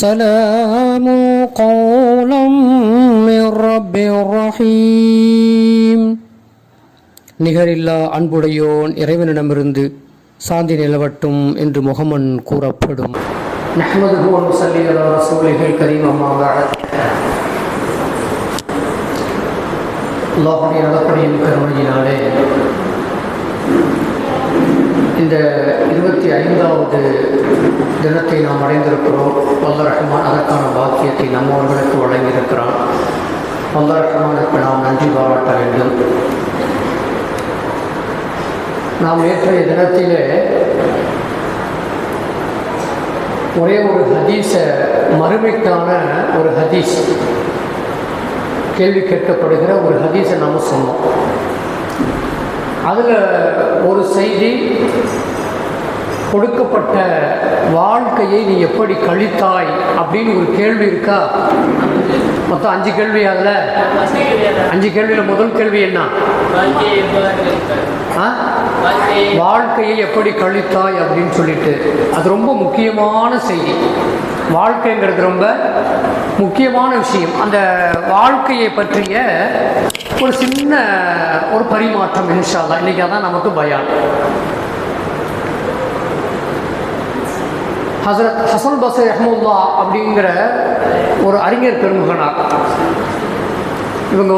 سلام قولا من رب رحيم. நிகரில்லா அன்புடையோன் இறைவனிடமிருந்து சாந்தி நிலவட்டும் என்று முகமன் கூறப்படும். நஹ்மதுஹு வ நுஸல்லி அலா ரசூலிஹில் கரீம். அம்மா பஅத். அல்லாஹ்வுடைய நல்லபடியின் கருணையினாலே இந்த 25வது தினத்தை நாம் அடைந்திருக்கிறோம். வல்ல ரஹ்மான் அதற்கான பாக்கியத்தை நம்மவர்களுக்கு வழங்கியிருக்கிறான். வல்ல ரஹ்மானுக்கு நாம் நன்றி பாராட்ட வேண்டும். நாம் நேற்றைய தினத்திலே ஒரே ஒரு ஹதீஸை, மறுமைக்கான ஒரு ஹதீஸ், கேள்வி கேட்கப்படுகிற ஒரு ஹதீஸை நாம் சொன்னோம். அதில் ஒரு செய்தி, கொடுக்கப்பட்ட வாழ்க்கையை நீ எப்படி கழித்தாய் அப்படின்னு ஒரு கேள்வி இருக்கா? மொத்தம் 5 கேள்வி. அதில் 5 கேள்வியில் முதல் கேள்வி என்ன? வாழ்க்கையை எப்படி கழித்தாய் அப்படின்னு சொல்லிட்டு, அது ரொம்ப முக்கியமான செய்தி. வாழ்க்கைங்கிறது ரொம்ப முக்கியமான விஷயம். அந்த வாழ்க்கையை பற்றிய ஒரு சின்ன ஒரு பரிமாற்றம் இன்ஷா அல்லாஹ். இன்னைக்கு அதான் நமக்கு பயான். ஹஸரத் ஹஸன் பஸ்ரி ரஹ்மத்துல்லாஹ் அப்படிங்கிற ஒரு அறிஞர் பெருமகனார். இவங்க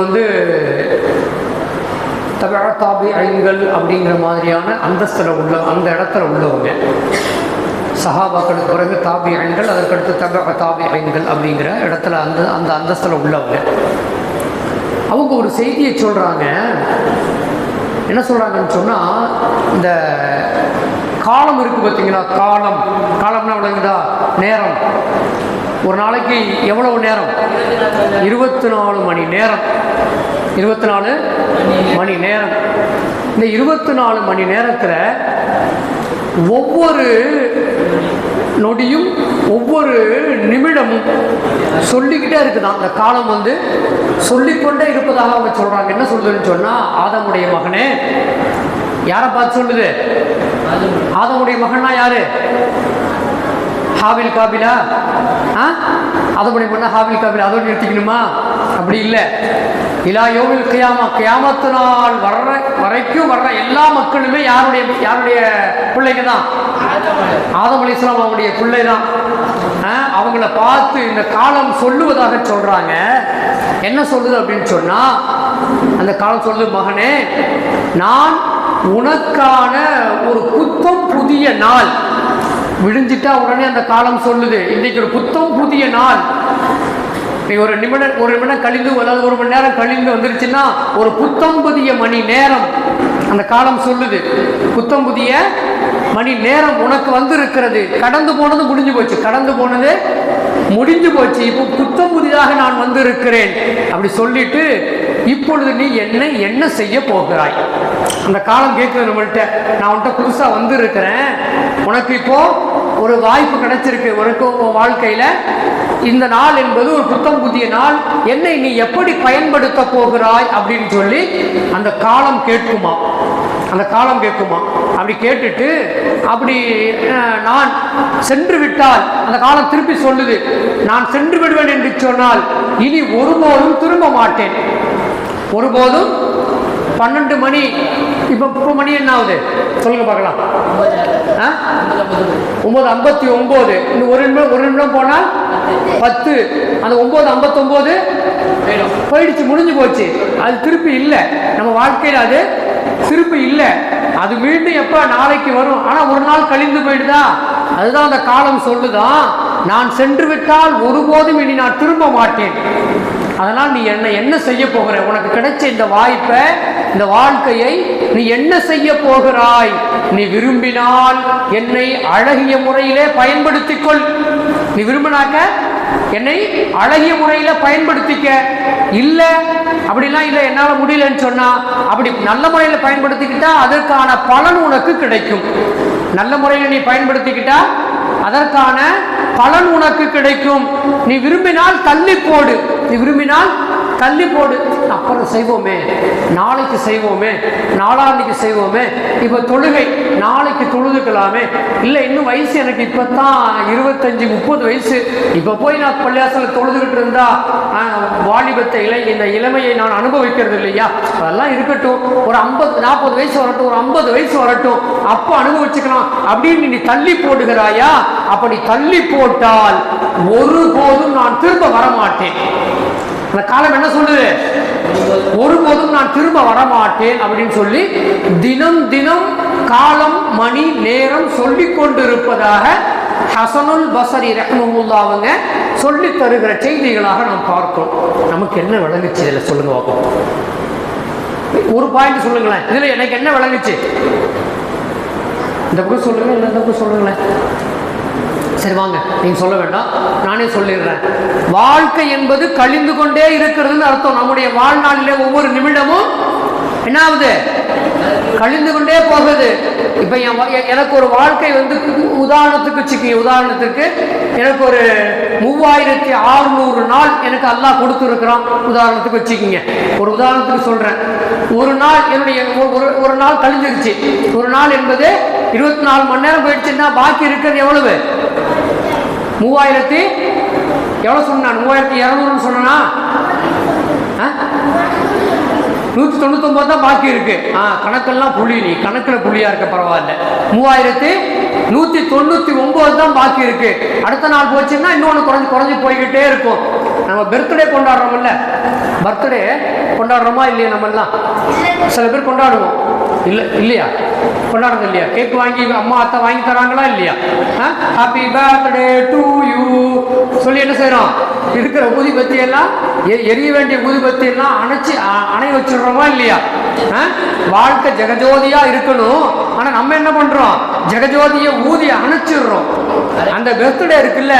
தாபிஈன்கள் அப்படிங்கிற மாதிரியான அந்தஸ்தில் உள்ள, அந்த இடத்துல உள்ளவங்க. சஹாபாக்களுக்கு பிறகு தாபிஈன்கள், அதற்கடுத்து தாபிஈன்கள் அப்படிங்கிற இடத்துல அந்த அந்தஸ்தில் உள்ளவங்க. அவங்க ஒரு செய்தியை சொல்கிறாங்க. என்ன சொல்கிறாங்கன்னு சொன்னால், இந்த காலம் இருக்குது பார்த்தீங்களா, காலம்னா விளங்குதா? நேரம். ஒரு நாளைக்கு எவ்வளவு நேரம்? 24 மணி நேரம். 24 மணி நேரம். இந்த 24 மணி நேரத்தில் ஒவ்வொரு நொடியும், ஒவ்வொரு நிமிடமும் சொல்லிக்கிட்டே இருக்குதான். அந்த காலம் சொல்லிக்கொண்டே இருப்பதாக அவங்க சொல்கிறாங்க. என்ன சொல்லுதுன்னு சொன்னால், ஆதமுடைய மகனே, யாரை பார்த்து சொல்லுது? ஆதமுடைய மகன்னா யாரு? ஹாபில் காபிலா? ஆதமுடைய மகனா ஹாபில் காபிலா? அதோடு நிறுத்திக்கணுமா? அப்படி இல்லை. இலா யௌமில் கியாமா, கியாமத்து நாள் வரைக்கும் வர்ற எல்லா மக்களுமே யாருடைய பிள்ளைங்க தான்? ஆதம் அலைஹிஸ்ஸலாம் அவங்களுடைய பிள்ளை தான். அவங்கள பார்த்து இந்த காலம் சொல்லுவதாக சொல்றாங்க. என்ன சொல்லுது அப்படின்னு சொன்னா, அந்த காலம் சொல்லுது, மகனே, நான் உனக்கான ஒரு புத்தம் புதிய நாள் விடிஞ்சிட்டா உடனே அந்த காலம் சொல்லுது, இன்னைக்கு ஒரு புத்தம் புதிய நாள். ஒரு நிமிடம் கழிந்து, அதாவது 1 மணி நேரம் கழிந்து வந்துருச்சுன்னா ஒரு புத்தம் புதிய மணி நேரம் அந்த காலம் சொல்லுது. புத்தம் புதிய மணி நேரம் உனக்கு இருக்கிறது. கடந்து போனது முடிஞ்சு போச்சு, கடந்து போனது முடிஞ்சு போச்சு. இப்போ புத்தம் புதிதாக நான் இருக்கிறேன் அப்படி சொல்லிட்டு, இப்பொழுது நீ என்ன செய்ய போகிறாய்? அந்த காலம் கேட்குறது நம்மள்கிட்ட, நான் உன்கிட்ட புதுசாக இருக்கிறேன், உனக்கு இப்போ ஒரு வாய்ப்பு கிடைச்சிருக்கு, உனக்கு வாழ்க்கையில் இந்த நாள் என்பது ஒரு புத்தம் புதிய நாள், என்னை நீ எப்படி பயன்படுத்த போகிறாய் அப்படின்னு சொல்லி அந்த காலம் கேட்குமா? அந்த காலம் கேட்குமா? அப்படி கேட்டுட்டு, அப்படி நான் சென்று விட்டால், அந்த காலம் திருப்பி சொல்லுது, நான் சென்று விடுவேன் என்று சொன்னால் இனி ஒருபோதும் திரும்ப மாட்டேன். ஒருபோதும். 12 மணி, இப்போ மணி என்ன ஆகுது சொல்லுங்க பார்க்கலாம்? 9:59. இன்னும் ஒரு நிமிடம் போனால் 10. அந்த 9:59 போயிடுச்சு, முடிஞ்சு போச்சு. அது திருப்பி இல்லை. நம்ம வாழ்க்கையில் அது திருப்பி இல்லை. அது மீண்டும் எப்போ? நாளைக்கு வரும். ஆனால் ஒரு நாள் கழிந்து போயிடுதா? அதுதான் அந்த காலம் சொல்லுதான், நான் சென்று விட்டால் ஒருபோதும் இனி நான் திரும்ப மாட்டேன். அதனால் நீ என்ன செய்ய போகிற? உனக்கு கிடைச்ச இந்த வாய்ப்பை, இந்த வாழ்க்கையை நீ என்ன செய்ய போகிறாய்? நீ விரும்பினால் என்னை அழகிய முறையிலே பயன்படுத்திக்கொள். நீ விரும்பினாக்க என்னை அழகிய முறையில பயன்படுத்திக்க. இல்லை அப்படிலாம் இல்லை, என்னால் முடியலன்னு சொன்னா, அப்படி நல்ல முறையில் பயன்படுத்திக்கிட்டா அதற்கான பலன் உனக்கு கிடைக்கும். நல்ல முறையில் நீ பயன்படுத்திக்கிட்டா அதற்கான பலன் உனக்கு கிடைக்கும். நீ விரும்பினால் தள்ளி போடு, நீ விரும்பினால் தள்ளி போடு, அப்புறம் செய்வோமே, நாளைக்கு செய்வோமே, நாளான்னைக்கு செய்வோமே, இப்போ தொழுகை நாளைக்கு தொழுதுக்கலாமே, இல்லை இன்னும் வயசு எனக்கு இப்போ தான் 25-30 வயசு, இப்போ போய் நான் பள்ளியாசலில் தொழுதுகிட்டு இருந்தா வாலிபத்தை இந்த இளமையை நான் அனுபவிக்கிறது இல்லையா, அதெல்லாம் இருக்கட்டும், ஒரு 50-40 வயசு வரட்டும், ஒரு 50 வயசு வரட்டும், அப்போ அனுபவிச்சுக்கலாம் அப்படின்னு நீ தள்ளி போடுகிறாயா? அப்படி தள்ளி போட்டால் ஒருபோதும் நான் திரும்ப வரமாட்டேன். அந்த காலம் என்ன சொல்லுது? ஒருபோதும் நான் திரும்ப வரமாட்டேன் அப்படின்னு சொல்லி தினம் தினம் காலம் மணி நேரம் சொல்லிக் கொண்டிருப்பதாக ஹசனுல் பஸரி ரஹ்மஹுல்லாஹ் அவங்க சொல்லி தருகிற செய்திகளாக நாம் பார்க்கிறோம். நமக்கு என்ன விளங்குச்சு இதில் சொல்லுங்க பார்ப்போம். ஒரு பாயிண்ட் சொல்லுங்களேன், இதுல எனக்கு என்ன விளங்குச்சு? இந்த புக்கு சொல்லுங்க, இல்லை இந்த புக்கு சொல்லுங்களேன். சரி வாங்க, நீங்க சொல்ல வேண்டாம், நானே சொல்லிடுறேன். வாழ்க்கை என்பது கழிந்து கொண்டே இருக்கிறதுன்னு அர்த்தம். நம்முடைய வாழ்நாளிலே ஒவ்வொரு நிமிடமும் என்னாவது கழிந்து கொண்டே போகுது. இப்ப எனக்கு ஒரு வாழ்க்கை வந்து உதாரணத்துக்கு எனக்கு ஒரு 3600 நாள் எனக்கு அல்லாஹ் கொடுத்துருக்கிறான். உதாரணத்துக்கு வச்சுக்கிங்க, ஒரு உதாரணத்துக்கு சொல்றேன். ஒரு நாள் என்னுடைய ஒரு நாள் கழிஞ்சிருச்சு. ஒரு நாள் என்பது 24 மணி நேரம் போயிடுச்சுன்னா பாக்கி இருக்கிறது எவ்வளவு? 3000 எவ்வளவு சொன்னான்? 3200 சொன்னா 199 தான் பாக்கி இருக்கு. கணக்கெல்லாம் புள்ளி, நீ கணக்கில் புள்ளியா இருக்க பரவாயில்ல. 3199 தான் பாக்கி இருக்கு. அடுத்த நாள் போச்சுன்னா இன்னொன்று குறைஞ்சு போய்கிட்டே இருக்கும். நம்ம பர்த்டே கொண்டாடுறோம்ல, பர்த்டே கொண்டாடுறோமா இல்லையா? நம்ம எல்லாம் சில பேர் கொண்டாடுவோம், இல்லையா? கொண்டாடுறது இல்லையா? கேக் வாங்கி அம்மா அத்தை வாங்கி தராங்களா இல்லையா? ஹாப்பி பர்த்டே டு யூ சொல்லி என்ன செய்யறோம்? இருக்கிற ஊதிபத்தி எல்லாம், எரிய வேண்டிய ஊதிபத்தி எல்லாம் அணை வச்சிடுறோமா இல்லையா? வாழ்க்கை ஜெகஜோதியா இருக்கணும். ஆனா நம்ம என்ன பண்றோம்? ஜெகஜோதிய ஊதிய அணைச்சிடுறோம். அந்த பர்த்டே இருக்குல்ல,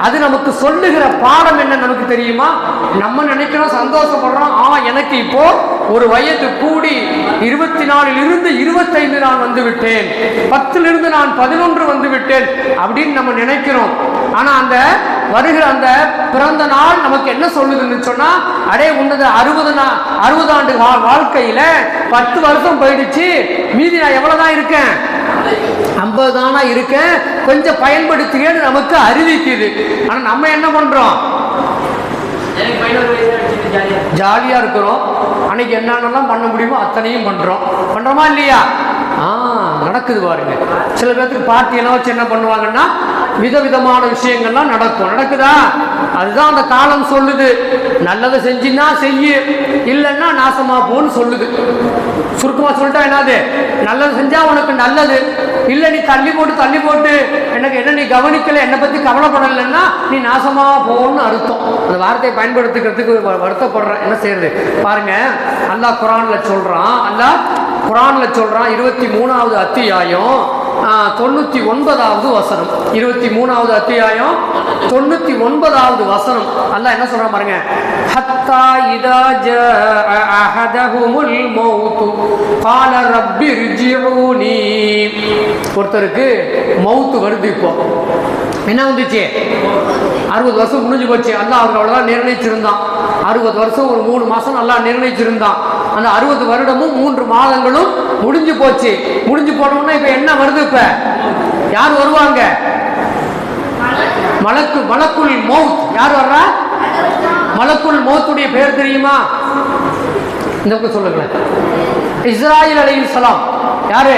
அது நமக்கு சொல்லுகிற பாடம் என்ன நமக்கு தெரியுமா? நம்ம நினைக்கிறோம், சந்தோஷப்படுறோம், எனக்கு இப்போ ஒரு வயது கூடி 24 25 நான் வந்து விட்டேன், 10 நான் 11 வந்து விட்டேன் அப்படின்னு நம்ம நினைக்கிறோம். ஆனா அந்த வருகிற அந்த பிறந்த நாள் நமக்கு என்ன சொல்லுதுன்னு சொன்னா, அடே உன்னது 60 ஆண்டு வாழ்க்கையில 10 வருஷம் போயிடுச்சு, மீதி நான் எவ்வளவுதான் இருக்கேன்? 50 தானா இருக்கேன், கொஞ்சம் பயன்படுத்துகிறேன்னு நமக்கு அறிவிக்குது. ஆனா நம்ம என்ன பண்றோம்? ஜாலியா இருக்கிறோம். அன்னைக்கு என்னென்னலாம் பண்ண முடியுமோ அத்தனையும் பண்றோமா இல்லையா? நடக்குது பாருங்க. சில பேருக்கு பார்ட்டி எல்லாம் வச்சு என்ன பண்ணுவாங்கன்னா விதவிதமான விஷயங்கள்லாம் நடக்குதா? அதுதான் அந்த காலம் சொல்லுது. நல்லதை செஞ்சுன்னா செய்ய, இல்லைன்னா நாசமா போன்னு சொல்லுது. சுருக்கமா சொல்லிட்டா என்னது? நல்லது செஞ்சா உனக்கு நல்லது, இல்லை நீ தள்ளி போட்டு எனக்கு என்ன நீ கவனிக்கல, என்னை பத்தி கவலைப்படலைன்னா நீ நாசமா போன்னு அர்த்தம். அந்த வார்த்தையை பயன்படுத்திக்கிறதுக்கு வருத்தப்படுறேன். என்ன செய்யறது பாருங்க. அல்லாஹ் குர்ஆன்ல சொல்றான் 23வது அத்தியாயம் 99வது வசனம். 23வது அத்தியாயம் 99வது வசனம். அல்லாஹ் என்ன சொல்றான் பாருங்க. ஹத்தா இதா ஜாஅ அஹதஹுமுல் மௌத் قال رب ارجعوني. ஒருத்தருக்கு மௌத் வருது. இப்போ என்ன வந்துச்சு? 60 வருஷம் முடிஞ்சு போச்சு. அல்லாஹ் அவருக்கு அவ்வளவுதான் நிர்ணயிச்சிருந்தான். 60 வருஷம் ஒரு 3 மாசம் நல்லா நிர்ணயிச்சிருந்தான். அந்த 60 வருடமும் 3 மாதங்களும் முடிஞ்சு போச்சு. முடிஞ்சு போனோம்னா இப்ப என்ன வருது? இப்ப யார் வருவாங்க? மலக்குல் மௌத். யார் வர்றா? மலக்குல் மௌத்துடைய பேர் தெரியுமா? இந்த சொல்லுங்களேன். இஸ்ராயில் அலைஹிஸ்ஸலாம். யாரு?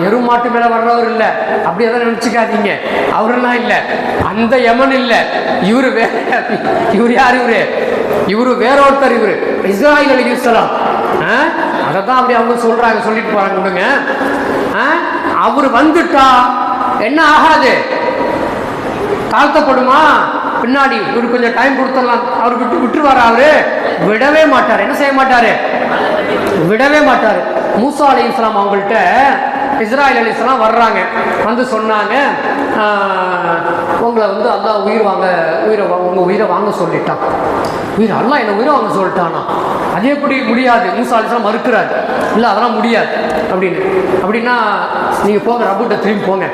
எருமாட்டு மேல வர்றவர் இல்ல, அப்படி எதாவது நினைச்சுக்காதீங்க. அவரெல்லாம் இல்ல, அந்த யமன் இல்ல. இவரு யாரு? இவரு வேற ஒருத்தர். இவரு இஸ்ராயில் அலைஹிஸ்ஸலாம். அதைத்தான் அப்படி அவங்க சொல்லிட்டு போறாங்க. விடுங்க. அவரு வந்துட்டா என்ன ஆகாது? தாழ்த்தப்படுமா? பின்னாடி இவரு கொஞ்சம் டைம் கொடுத்துடலாம். அவர் விட்டுருவாரு. அவரு விடவே மாட்டாரு. என்ன செய்ய மாட்டாரு? விடவே மாட்டாரு. மூசா அலைஹிஸ்ஸலாம் அவங்கள்ட்ட இஸ்ராயில் அலைஹிஸ்ஸலாம் வர்றாங்க. வந்து சொன்னாங்க, உங்களை வந்து அல்லாஹ் உங்க உயிரை வாங்க சொல்லிட்டான். உயிர் அல்லாஹ் என்ன உயிரை வாங்க சொல்லிட்டானா, அது எப்படி முடியாது? மூசா அலைஹிஸ்ஸலாம் மறுக்கிறார், இல்லை அதெல்லாம் முடியாது அப்படின்னு. அப்படின்னா நீங்கள் போங்க, ரப்புட்ட திரும்பி போங்க.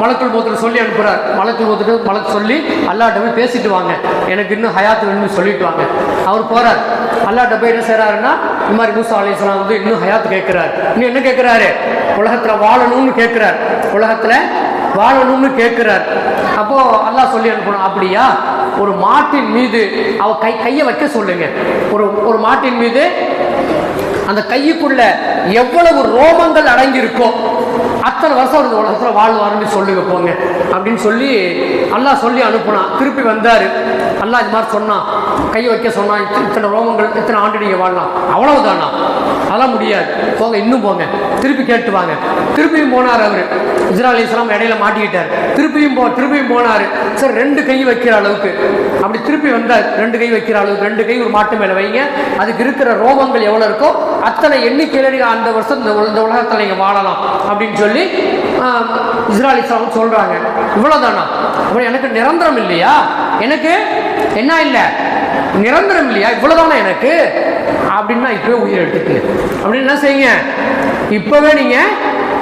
மலக்குள் மௌத்தில் சொல்லி அனுப்புகிறார். மலக்குள் மௌத்துட்டு மலக்கு சொல்லி அல்லாஹ்ட்ட போய் பேசிட்டு வாங்க, எனக்கு இன்னும் ஹயாத்து வேணும்னு சொல்லிட்டு வாங்க. அவர் போகிறார். அல்லாஹ்ட்ட போய் என்ன செய்கிறாருன்னா, இந்த மாதிரி மூசா அலைஹிஸ்ஸலாம் வந்து இன்னும் ஹயாத்து கேட்குறாரு. இன்னும் என்ன கேட்குறாரு? உலகத்தில் வாழணும்னு கேட்குறார். உலகத்தில் வாழணும்னு கேட்குறார். அப்போது அல்லாஹ் சொல்லி அனுப்பணும், அப்படியா ஒரு மாட்டின் மீது அவ கையை வைக்க சொல்லுங்க. ஒரு மாட்டின் மீது அந்த கையுக்குள்ள எவ்வளவு ரோமங்கள் அடங்கியிருக்கோ அத்தனை வருஷம் ஒரு உலகத்தில் வாழ்வாருன்னு சொல்லுங்க போங்க அப்படின்னு சொல்லி அல்லாஹ் சொல்லி அனுப்புனான். திருப்பி வந்தார். அல்லாஹ் இது மாதிரி சொன்னான், கையை வைக்க சொன்னான், இத்தனை ரோமங்கள், இத்தனை ஆண்டு நீங்கள் வாழலாம். அவ்வளவுதானா? அதெல்லாம் முடியாது, போங்க இன்னும் போங்க, திருப்பி கேட்டு வாங்க. திருப்பியும் போனார். அவர் இஸ்ரா அலைஹிஸ்ஸலாம் இடையில மாட்டிக்கிட்டார். திருப்பியும் போனார். சரி 2 கை வைக்கிற அளவுக்கு அப்படி திருப்பி வந்தார். 2 கை வைக்கிற அளவுக்கு 2 கை ஒரு மாட்டு மேலே வைங்க, அதுக்கு இருக்கிற ரோமங்கள் எவ்வளோ இருக்கோ அத்தனை எண்ணிக்கையில் நீங்கள் அந்த வருஷம் இந்த உலகத்தில் நீங்கள் வாழலாம் அப்படின்னு சொல்லி இஸ்ரா அலைஹிஸ்ஸலாம் சொல்கிறாங்க. இவ்வளோதானா? அப்படி எனக்கு நிரந்தரம் இல்லையா? எனக்கு என்ன இல்லை? நிரந்தரம் இல்லையா? இவ்வளோதானா எனக்கு அப்படின்னா இப்போவே உயிரை எடுத்துக்கல அப்படின்னு என்ன செய்யுங்க, இப்போவே நீங்கள்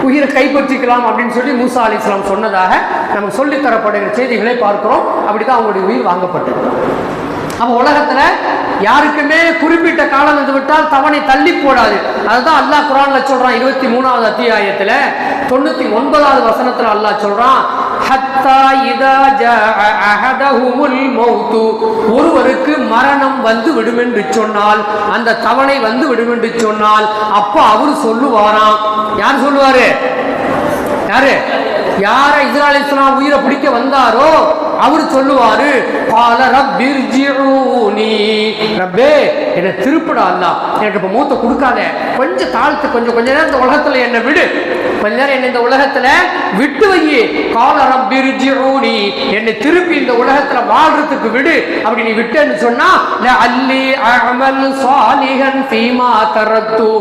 உயிரை கைப்பற்றிக்கலாம் அப்படின்னு சொல்லி மூசா அலைஹிஸ்ஸலாம் சொன்னதாக நமக்கு சொல்லித்தரப்படுகிற செய்திகளை பார்க்கிறோம். அப்படிதான் அவங்களுடைய உயிர் வாங்கப்பட்டது. அப்போ உலகத்தில் யாருக்குமே குறிப்பிட்ட காலம் வந்து விட்டால் தவணை தள்ளி போடாது. அதுதான் அல்லாஹ் குர்ஆன்ல சொல்றான். 23வது அத்தியாயத்தில் 99வது வசனத்தில் அல்லாஹ் சொல்றான், ஹத்தா இதா ஜாஅ அஹதஹுமுல் மௌத், ஒருவருக்கு மரணம் வந்து விடும் என்று சொன்னால், அந்த தவணை வந்து விடும் என்று சொன்னால், அப்போ அவர் சொல்லுவாராம். யார் சொல்லுவாரு? யாரை இஸ்ரா அலைஹிஸ்ஸலாம் உயிரை பிடிக்க வந்தாரோ அவர் சொல்லுவாரு, கால ரப்பிர்ஜிஊனி, ரப்பே என்னை திருப்பிடா, அல்லாஹ் எனக்கு இப்போ மூத்த கொடுக்காத, கொஞ்சம் தாழ்த்து, கொஞ்சம் நேரம் இந்த உலகத்தில் என்னை விடு, கொஞ்ச நேரம் என்னை இந்த உலகத்தில் விட்டு வை. கால ரப்பிர்ஜிஊனி, என்னை திருப்பி இந்த உலகத்தில் வாழ்றதுக்கு விடு. அப்படி நீ விட்டேன்னு சொன்னா, லஅல்லி அஅமல் சாலிஹன் ஃபீமா தரத்து,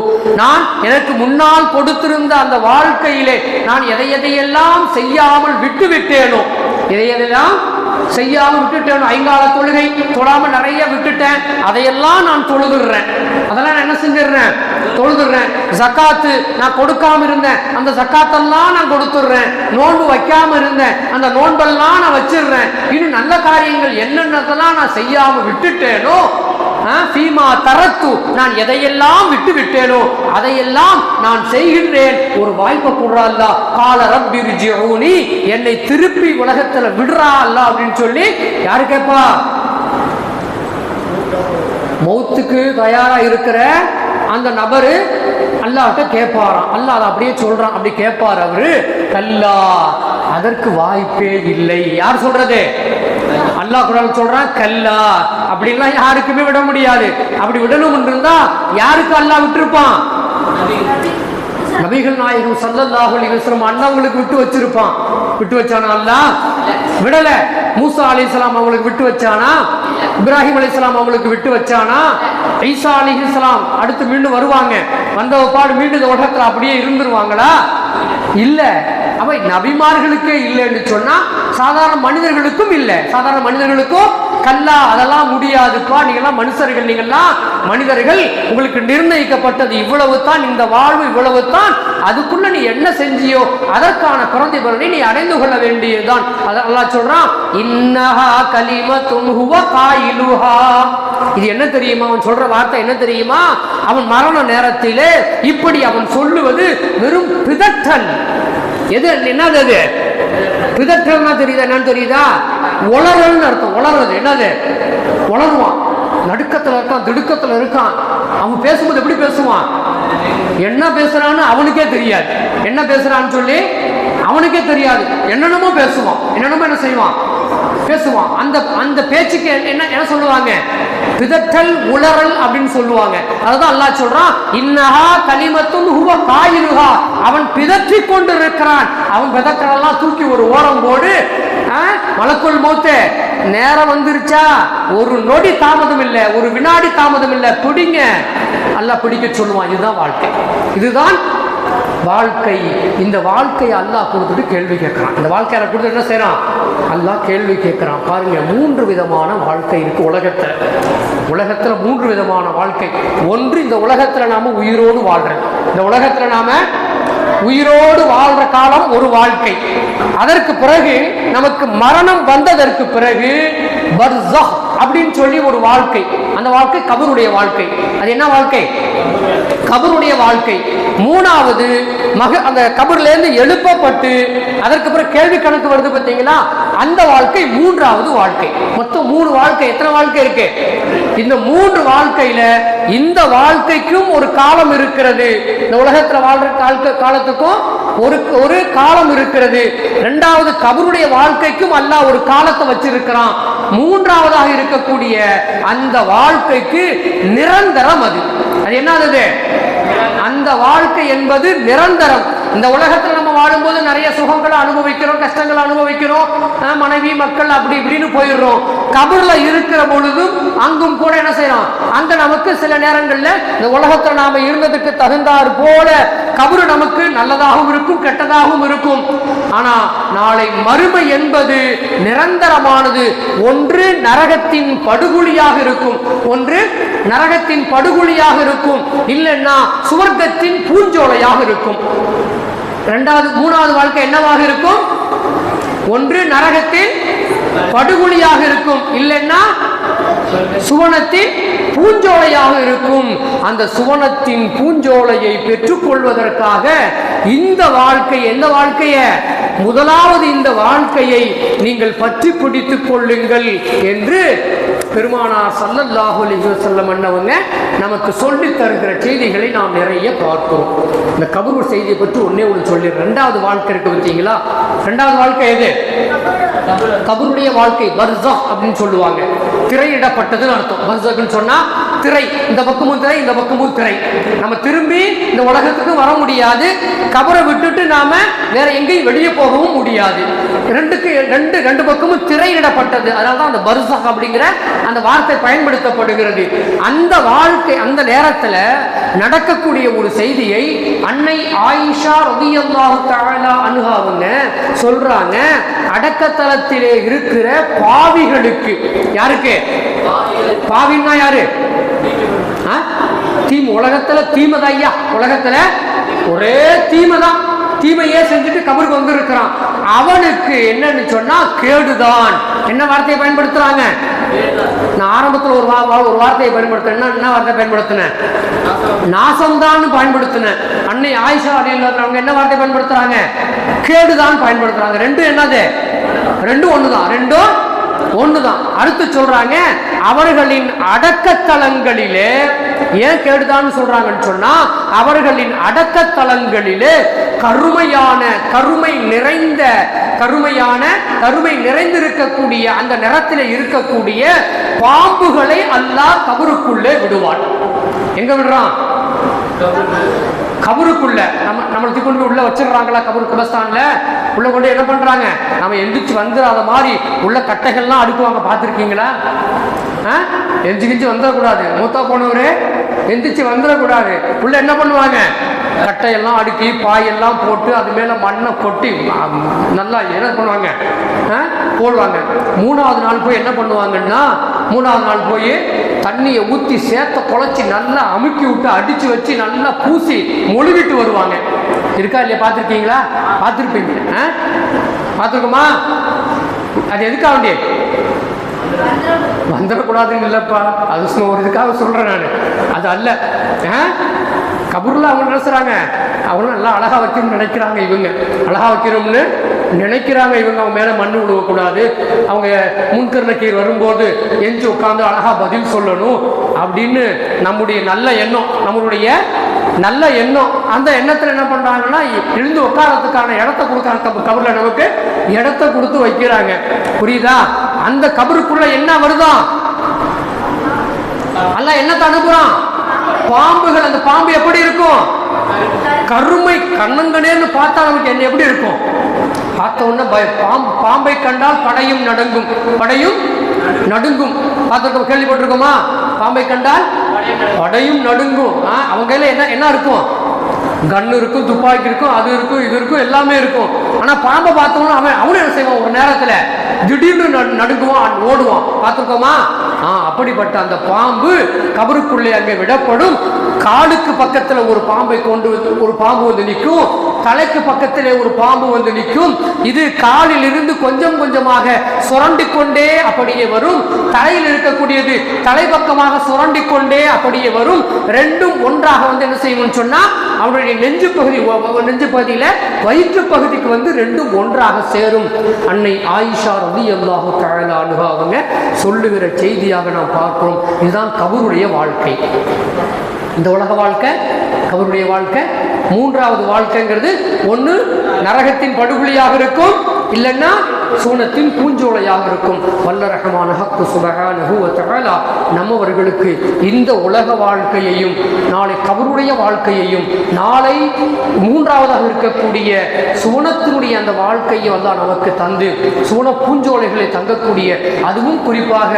நான் எனக்கு முன்னால் கொடுத்திருந்த அந்த வாழ்க்கையிலே நான் எதையெல்லாம் செய்யாமல் விட்டு விட்டேனோ, எதையெல்லாம் செய்யாமல் விட்டுட்டேன், ஐங்கால தொழுகை தொழாமல் நிறைய விட்டுட்டேன், அதையெல்லாம் நான் தொழுதுறேன். அதெல்லாம் நான் என்ன செஞ்சிடறேன்? தொழுதுறேன். ஜக்காத்து நான் கொடுக்காம இருந்தேன், அந்த ஜக்காத்தெல்லாம் நான் கொடுத்துடுறேன். நோன்பு வைக்காம இருந்தேன், அந்த நோன்பெல்லாம் நான் வச்சிடுறேன். இன்னும் நல்ல காரியங்கள் என்னென்னதெல்லாம் நான் செய்யாம விட்டுட்டேனோ, ஃபீமா தரத்து, நான் எதையெல்லாம் விட்டு விட்டேனோ அதையெல்லாம் நான் செய்கின்றேன். ஒரு வாய்ப்பை கொடுறா அல்லாஹ். கால ரப்பிர்ஜிஊனி, என்னை திருப்பி உலகத்துல விடுறா அல்லாஹ் அப்படின்னு சொல்லி யாரு கேட்பா? மௌத்துக்கு தயாரா இருக்கிற அந்த நபரு அல்லாஹ்ட்ட கேட்பாராம். அல்லாஹ் அதை அப்படியே சொல்றான். அப்படி கேட்பார் அவரு, கல்லா, அதற்கு வாய்ப்பே இல்லை. யார் சொல்றது? அல்லாஹ் குர்ஆன் சொல்றான், கல்லா, அப்படிலாம் யாருக்குமே விட முடியாது. அப்படி விடணும் இருந்தா யாருக்கு அல்லாஹ் விட்டுருப்பான்? நபிகள் நாயகம் ஸல்லல்லாஹு அலைஹி வஸல்லம் அண்ணாங்களுக்கு விட்டு வச்சிருப்பான். விட்டு வச்சானா அல்லாஹ்? விடல. மூசா அலைஹிஸ்ஸலாம் அவங்களுக்கு விட்டு வச்சானா? இப்ராஹிம் அலைஹிஸ்ஸலாம் அவங்களுக்கு விட்டு வச்சானா? ஈசா அலைஹிஸ்ஸலாம் அடுத்து மீண்டும் வருவாங்க, வந்த பாடு மீண்டும் இந்த உலகத்துல அப்படியே இருந்துருவாங்களா? இல்ல. அவை நபிமார்களுக்கே இல்லைன்னு சொன்னா சாதாரண மனிதர்களுக்கும் இல்லை. சாதாரண மனிதர்களுக்கும் கல்லா, அதெல்லாம் முடியாதுப்பா, நீங்கெல்லாம் மனுஷர்கள், நீங்கெல்லாம் மனிதர்கள், உங்களுக்கு நிர்ணயிக்கப்பட்டது இவ்வளவு தான், இந்த வாழ்வு இவ்வளவு தான், அதுக்குள்ள நீ என்ன செஞ்சியோ அதற்கான பிரதிபலனை நீ அடைந்து கொள்ள வேண்டியதுதான். அல்லாஹ் சொல்றான், இன்னஹா கலிமத்துன் ஹுவ காயிலுஹா. இது என்ன தெரியுமா? அவன் சொல்ற வார்த்தை என்ன தெரியுமா? அவன் மரண நேரத்திலே இப்படி அவன் சொல்லுவது வெறும் பிதற்றல். எது என்னது? அது பிதற்றல்னா தெரியுதா? என்னன்னு தெரியுதா? உளறல்னு அர்த்தம். உளறது என்னது? உளருவான், நடுக்கத்துல இருக்கான், திடுக்கத்துல இருக்கான். அவன் பேசும்போது எப்படி பேசுவான்? என்ன பேசுறான்னு அவனுக்கே தெரியாது. என்ன பேசுறான்னு சொல்லி அவனுக்கே தெரியாது. என்னென்னமோ பேசுவான், என்னென்னமோ என்ன செய்வான்? பேசுவான். அந்த பேச்சுக்கு என்ன சொல்லுவாங்க? பிதற்றல், உளறல் அப்படின்னு சொல்லுவாங்க. அதுதான் அல்லாஹ் சொல்றான், இன்னஹா கலிமத்துன் ஹுவ காயிலுஹா. அவன் பிதற்றி கொண்டு இருக்கிறான். அவன் பிதற்றலாம் தூக்கி ஒரு ஓரம் போடு. மலக்குள் மௌத்தே நேரம் வந்துருச்சா, ஒரு நொடி தாமதம் இல்லை, ஒரு வினாடி தாமதம் இல்லை, பிடிங்க. அல்லாஹ் பிடிக்க சொல்லுவான். இதுதான் வாழ்க்கை, இதுதான் வாழ்க்கை. இந்த வாழ்க்கையை அல்லாஹ் கொடுத்துட்டு கேள்வி கேட்குறான். இந்த வாழ்க்கையை கொடுத்துட்டு என்ன செய்யறான்? அல்லாஹ் கேள்வி கேட்குறான். பாருங்க, 3 விதமான வாழ்க்கை இருக்கு உலகத்தில். உலகத்தில் 3 விதமான வாழ்க்கை. ஒன்று, இந்த உலகத்தில் நாம உயிரோடு வாழ்றோம். இந்த உலகத்தில் நாம உயிரோடு வாழ்ற காலம் ஒரு வாழ்க்கை. அதற்கு பிறகு நமக்கு மரணம் வந்ததற்கு பிறகு பர்ஸஹ் அப்படின்னு சொல்லி ஒரு வாழ்க்கை. அந்த வாழ்க்கை கபருடைய வாழ்க்கை. அது என்ன வாழ்க்கை? கபருடைய வாழ்க்கை. மூணாவது அந்த கபர்ல இருந்து எழுப்பப்பட்டு அதற்கு பிறகு கேள்வி கணக்கு வருது பார்த்தீங்களா, அந்த வாழ்க்கை மூன்றாவது வாழ்க்கை. மொத்தம் 3 வாழ்க்கை. எத்தனை வாழ்க்கை இருக்கு? இந்த 3 வாழ்க்கையில இந்த வாழ்க்கைக்கும் ஒரு காலம் இருக்கிறது. இந்த உலகத்துல வாழ்ற காலத்துக்கும் ஒரு காலம் இருக்கிறது. இரண்டாவது கபருடைய வாழ்க்கைக்கும் அல்லாஹ் ஒரு காலத்தை வச்சிருக்கிறான். மூன்றாவதாக இருக்கக்கூடிய அந்த வாழ்க்கைக்கு நிரந்தரம். அது என்னது? அந்த வாழ்க்கை என்பது நிரந்தரம். இந்த உலகத்தில் நம்ம வாழும்போது நிறைய சுகங்களை அனுபவிக்கிறோம், கஷ்டங்களை அனுபவிக்கிறோம், மனைவி மக்கள் அப்படி இப்படின்னு போயிடுறோம். கபர்ல இருக்கிற பொழுதும் அங்கும் கூட என்ன செய்யறோம்? அங்க நமக்கு சில நேரங்கள்ல இந்த உலகத்தில் நாம இருந்ததுக்கு தகுந்தாறு போல கபரு நமக்கு நல்லதாகவும் இருக்கும், கெட்டதாகவும் இருக்கும். ஆனா நாளை மறுமை என்பது நிரந்தரமானது. ஒன்று நரகத்தின் படுகொலியாக இருக்கும், ஒன்று நரகத்தின் படுகொலியாக இருக்கும், இல்லைன்னா சுவர்க்கத்தின் பூஞ்சோலையாக இருக்கும். மூணாவது வாழ்க்கை என்னவாக இருக்கும்? ஒன்று நரகத்தின் படுகொலியாக இருக்கும், இல்லைன்னா சுவனத்தின் பூஞ்சோலையாக இருக்கும். அந்த சுவனத்தின் பூஞ்சோலையை பெற்றுக் கொள்வதற்காக இந்த வாழ்க்கை, எந்த வாழ்க்கைய? முதலாவது இந்த வாழ்க்கையை நீங்கள் பற்றி பிடித்துக் கொள்ளுங்கள் என்று பெருமானார் ஸல்லல்லாஹு அலைஹி வஸல்லம் அன்னவங்க நமக்கு சொல்லி தருகிற செய்திகளை நாம் நிறைய பார்க்கிறோம். இந்த கபர் செய்தியை பற்றி ஒன்னே ஒன்று சொல்லி, 2வது வாழ்க்கை இருக்கு பார்த்தீங்களா? 2வது வாழ்க்கை எது? கபருடைய வாழ்க்கை. பர்ஸஹ் அப்படின்னு சொல்லுவாங்க. திரையிடப்பட்டதுன்னு அர்த்தம். பர்ஸஹ்னு சொன்னா திரை, இந்த பக்கமும் திரை, இந்த பக்கமும் திரை. நம்ம திரும்பி இந்த உலகத்துக்கு வர முடியாது. கபரை விட்டுட்டு நாம வேற எங்கேயும் வெளியே போகவும் முடியாது. ரெண்டு பக்கமும் திரையிடப்பட்டது. அதனால்தான் அந்த பர்ஸஹ் அப்படிங்கிற அந்த வார்த்தை பயன்படுத்தப்படுகிறது. அந்த வாழ்க்கை, அந்த நேரத்தில் நடக்கக்கூடிய ஒரு செய்தியை அன்னை ஆயிஷா ரலியல்லாஹு தஆலா அன்ஹா அவங்க சொல்றாங்க. அடக்கத்தலத்திலே இருக்கிற பாவிகளுக்கு, யாருக்கு பாவின்னா யாரு? தீமை. உலகத்துல தீமை தான் ஐயா. உலகத்துல ஒரே தீமை தான். தீமையே செஞ்சுட்டு கபருக்கு வந்து இருக்கிறான். அவனுக்கு என்னன்னு சொன்னா கேடுதான். என்ன வார்த்தையை பயன்படுத்துறாங்க? நான் ஆரம்பத்தில் ஒரு வார்த்தையை பயன்படுத்தினேன். என்ன வார்த்தை பயன்படுத்தினேன்? நாசம்தான் பயன்படுத்தினேன். அன்னை ஆயிஷா ரலியல்லாஹு அவங்க என்ன வார்த்தை பயன்படுத்துறாங்க? கேடுதான் பயன்படுத்துறாங்க. ரெண்டும் என்னது? ரெண்டும் ஒண்ணுதான். ரெண்டும் ஒண்ணுதான். அடுத்து சொல்றாங்க, அவர்களின் அடக்கத்தலங்களிலே, ஏன் கேடுதான் சொல்றாங்கன்னு சொன்னா, அவர்களின் அடக்கத்தலங்களிலே கருமை நிறைந்திருக்கக்கூடிய அந்த நிறத்தில் இருக்கக்கூடிய பாம்புகளை அல்லாஹ் கபருக்குள்ளே விடுவான். எங்க விடுறான்? கபருக்குள்ள. நம்மளை கொண்டு உள்ள வச்சிடறாங்களா? கபரு கபஸ்தான்ல உள்ள கொண்டு என்ன பண்றாங்க? நம்ம எந்திரிச்சு வந்துடாத மாதிரி உள்ள கட்டைகள்லாம் அடுக்குவாங்க. பார்த்துருக்கீங்களா? எந்திரிச்சு வந்துடக்கூடாது. மூத்தா போனவரே எந்திரிச்சு வந்துடக்கூடாது. உள்ள என்ன பண்ணுவாங்க? கட்டையெல்லாம் அடுக்கி பாயெல்லாம் போட்டு அது மேல மண்ணை கொட்டி நல்லா என்ன பண்ணுவாங்க? போடுவாங்க. 3வது நாள் போய் என்ன பண்ணுவாங்கன்னா, 3வது நாள் போய் தண்ணியை ஊற்றி சேத்த குழச்சி நல்லா அமுக்கி விட்டு அடிச்சு வச்சு நல்லா பூசி மொழிவிட்டு வருவாங்க. இருக்கா இல்லையா? பார்த்துருக்கீங்களா? பார்த்துருப்பீங்க. பார்த்துருக்கோமா? அது எதுக்காக வேண்டிய? வந்துடக்கூடாதுன்னு இல்லைப்பா, அது ஒரு இதுக்காக சொல்றேன் நான். அது அல்ல. கபூர்ல அவங்க நினைச்சுறாங்க, அவங்க நல்லா அழகா வைக்கணும்னு நினைக்கிறாங்க. இவங்க அழகா வைக்கணும்னு நினைக்கிறாங்க. இவங்க அவங்க மேல மண்ணு விழுவக்கூடாது, அவங்க முன்கர் நக்கீர் வரும்போது எஞ்சி உட்காந்து அழகா பதில் சொல்லணும் அப்படின்னு நம்முடைய நல்ல எண்ணம், நம்மளுடைய நல்ல எண்ணம். அந்த எண்ணத்துல என்ன பண்றாங்கன்னா, எழுந்து உட்காரத்துக்கான இடத்த கொடுக்குறாங்க. கபர்ல நமக்கு இடத்த கொடுத்து வைக்கிறாங்க. புரியுதா? அந்த கபருக்குள்ள என்ன வருதான்? அல்லாஹ் என்னத்தை அனுப்புறான்? பாம்புகள். அந்த பாம்பு எப்படி இருக்கும்? கருமை கண்ணங்கனேன்னு பார்த்தா நமக்கு என்ன எப்படி இருக்கும்? பார்த்த உடனே பாம்பை கண்டால் படையும் நடுங்கும். படையும் நடுங்கும். பார்த்துருக்கோம், கேள்விப்பட்டிருக்கோமா? பாம்பை கண்டால் படையும் நடுங்கும். அவங்க கையில என்ன இருக்கும்? கன்னு இருக்கும், துப்பாக்கி இருக்கும், அது இருக்கும், இது இருக்கும், எல்லாமே இருக்கும். ஆனால் பாம்பை பார்த்தோம்னா அவனும் என்ன செய்வான், ஒரு நேரத்தில் திடீர்னு நடுங்குவான், ஓடுவான். பார்த்துருக்கோமா? அப்படிப்பட்ட அந்த பாம்பு கபருக்குள்ளே அங்கே விடப்படும். காலுக்கு பக்கத்தில் ஒரு பாம்பை கொண்டு வந்து ஒரு பாம்பு வந்து நிற்கும், தலைக்கு பக்கத்திலே ஒரு பாம்பு வந்து நிற்கும். இது காலில் இருந்து கொஞ்சம் கொஞ்சமாக சுரண்டி கொண்டே அப்படியே வரும். தலையில் இருக்கக்கூடியது தலைப்பக்கமாக சுரண்டி கொண்டே அப்படியே வரும். ரெண்டும் ஒன்றாக வந்து என்ன செய்யணும்னு சொன்னா அவருடைய நெஞ்சு பகுதியில வயிற்று பகுதிக்கு வந்து ரெண்டும் ஒன்றாக சேரும். அன்னை ஆயிஷா ரலியல்லாஹு தஆலா அன்ஹா அவங்க சொல்லுகிற செய்தியாக நாம் பார்க்கிறோம். இதுதான் கபருடைய வாழ்க்கை. இந்த உலக வாழ்க்கை, கபருடைய வாழ்க்கை. மூன்றாவது வாழ்க்கைங்கிறது ஒன்று நரகத்தின் படுகொலியாக இருக்கும், இல்லைன்னா சூனத்தின் பூஞ்சோலையாக இருக்கும். வல்ல ரஹ்மான் ஹக்கு சுப்ஹானஹு வ தஆலா நம்மவர்களுக்கு இந்த உலக வாழ்க்கையையும் நாளை கபருடைய வாழ்க்கையையும் நாளை மூன்றாவதாக இருக்கக்கூடிய சூனத்தினுடைய அந்த வாழ்க்கையை அல்லாஹ் நமக்கு தந்து சூன பூஞ்சோலைகளை தங்கக்கூடிய, அதுவும் குறிப்பாக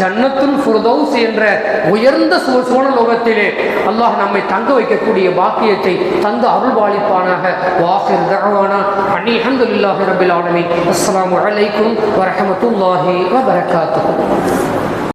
ஜன்னத்துல் ஃபிர்தௌஸ் என்ற உயர்ந்த சூனலோகத்திலே அல்லாஹ் நம்மை தங்க வைக்கக்கூடிய பாக்கியத்தை தந்து அருள்பாலிப்பானாக. வாஹிர் தஅவானா அனில் ஹம்துலில்லாஹி ரப்பில் ஆலமீன். அஸ்ஸலாமு அலைக்கும் வரஹ்மத்துல்லாஹி வபரகாத்துஹு.